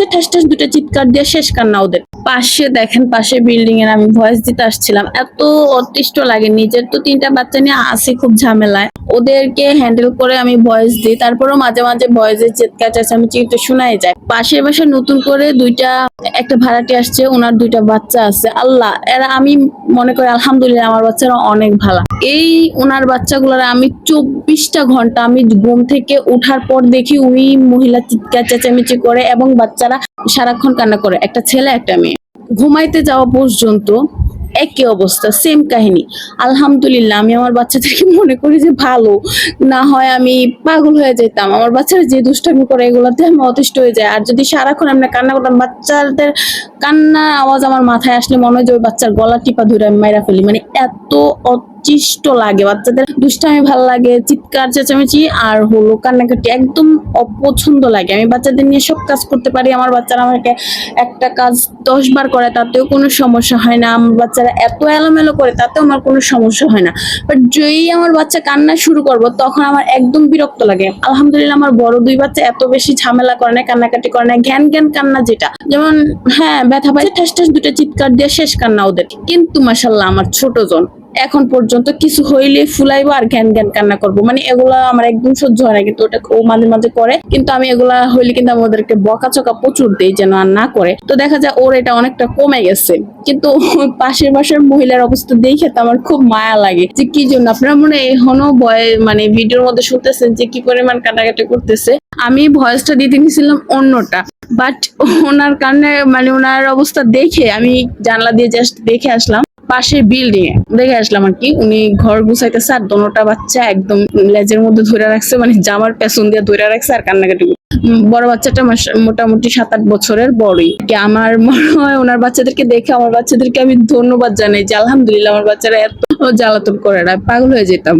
পাইছে, ঠাস ঠাস দুটো চিৎকার দিয়ে শেষ কান্না ওদের। পাশে দেখেন, পাশে বিল্ডিং এর আমি ভয়েস দিতে আসছিলাম, এত অতিষ্ঠ লাগে। নিজের তো 3টা বাচ্চা নিয়ে আসি খুব ঝামেলায়, ওদেরকে হ্যান্ডেল করে আমি ভয়েস দিই, তারপরেও মাঝে মাঝে ভয়েসের চিৎকার চেঁচামেচি একটু শোনাই যায়। পাশের বাসায় নতুন করে একটা ভাড়াটি আসছে, ওনার 2টা বাচ্চা আছে। আল্লাহ, এরা আমি মনে করি আলহামদুলিল্লাহ আমার বাচ্চারা অনেক ভালো। এই ওনার বাচ্চাগুলোর আমি 24টা ঘন্টা আমি ঘুম থেকে ওঠার পর দেখি ওই মহিলা চিৎকার চেঁচামেচি করে এবং বাচ্চারা সারাক্ষণ কান্না করে, একটা ছেলে একটা মেয়ে। ঘুমাইতে যাওয়া পর্যন্ত একই অবস্থা, সেম কাহিনী। আলহামদুলিল্লাহ আমি আমার বাচ্চাদেরকে মনে করি যে ভালো, না হয় আমি পাগল হয়ে যেতাম। আমার বাচ্চারা যে দুষ্টামি করে এগুলোতে আমি অতিষ্ঠ হয়ে যাই। আর যদি সারাক্ষণ আমরা কান্না করতাম, বাচ্চাদের কান্নার আওয়াজ আমার মাথায় আসলে মনে হয় যে ওই বাচ্চার গলা টিপা ধরে আমি মাইরা ফেলি। মানে এত অতিষ্ঠ লাগে, বাচ্চাদের দুষ্টামি ভালো লাগে, চিৎকার চেঁচামেচি আর হলো কান্নাকাটি একদম অপছন্দ লাগে। আমি বাচ্চাদের নিয়ে সব কাজ করতে পারি, আমার বাচ্চারা আমাকে একটা কাজ 10 বার করে তাতেও কোনো সমস্যা হয় না। আমার বাচ্চারা এত এলোমেলো করে তাতেও আমার কোনো সমস্যা হয় না। বাট যেই আমার বাচ্চা কান্না শুরু করবো তখন আমার একদম বিরক্ত লাগে। আলহামদুলিল্লাহ আমার বড় 2 বাচ্চা এত বেশি ঝামেলা করে না, কান্নাকাটি করে না, ঘ্যান ঘ্যান কান্না, যেটা যেমন হ্যাঁ ব্যথা পাইছে, ঠাস ঠাস দুটো চিৎকার দিয়ে শেষ কান্না ওদের। কিন্তু মাশাআল্লাহ আমার ছোট জন এখন পর্যন্ত কিছু হইলে ফুলাইবো আর ঘ্যান ঘ্যান কান্না করবো। মানে এগুলা আমার একদম সহ্য হয় না, কিন্তু ওটা ও মাঝে মাঝে করে। কিন্তু আমি এগুলা হইলে কিন্তু আমি ওদেরকে বকাচকা প্রচুর দেই যেন আর না করে। তো দেখা যায় ওর এটা অনেকটা কমে গেছে। কিন্তু পাশের বাসার মহিলার অবস্থা দেখে তো আমার খুব মায়া লাগে যে কি জন্য আপনারা মনে এখনো মানে ভিডিওর মধ্যে শুনতেছেন যে কি পরিমাণ কাটাকাটি করতেছে। আমি ভয়েসটা দিতে নিয়েছিলাম অন্যটা, বাট ওনার কারণে মানে ওনার অবস্থা দেখে আমি জানলা দিয়ে জাস্ট দেখে আসলাম, পাশে বিল্ডিং এ দেখে আসলাম আর কি। উনি ঘর গুছাইতেছে আর দোনোটা বাচ্চা একদম লেজের মধ্যে ধরে রাখছে, মানে জামার পেছন দিয়ে ধরে রাখছে আর কান্নাকাটি। বড় বাচ্চাটা মোটামুটি 7-8 বছরের বড়ই। আমার মনে হয় ওনার বাচ্চাদেরকে দেখে আমার বাচ্চাদেরকে আমি ধন্যবাদ জানাই যে আলহামদুলিল্লাহ আমার বাচ্চারা এত জ্বালাতন করে না, পাগল হয়ে যেতাম।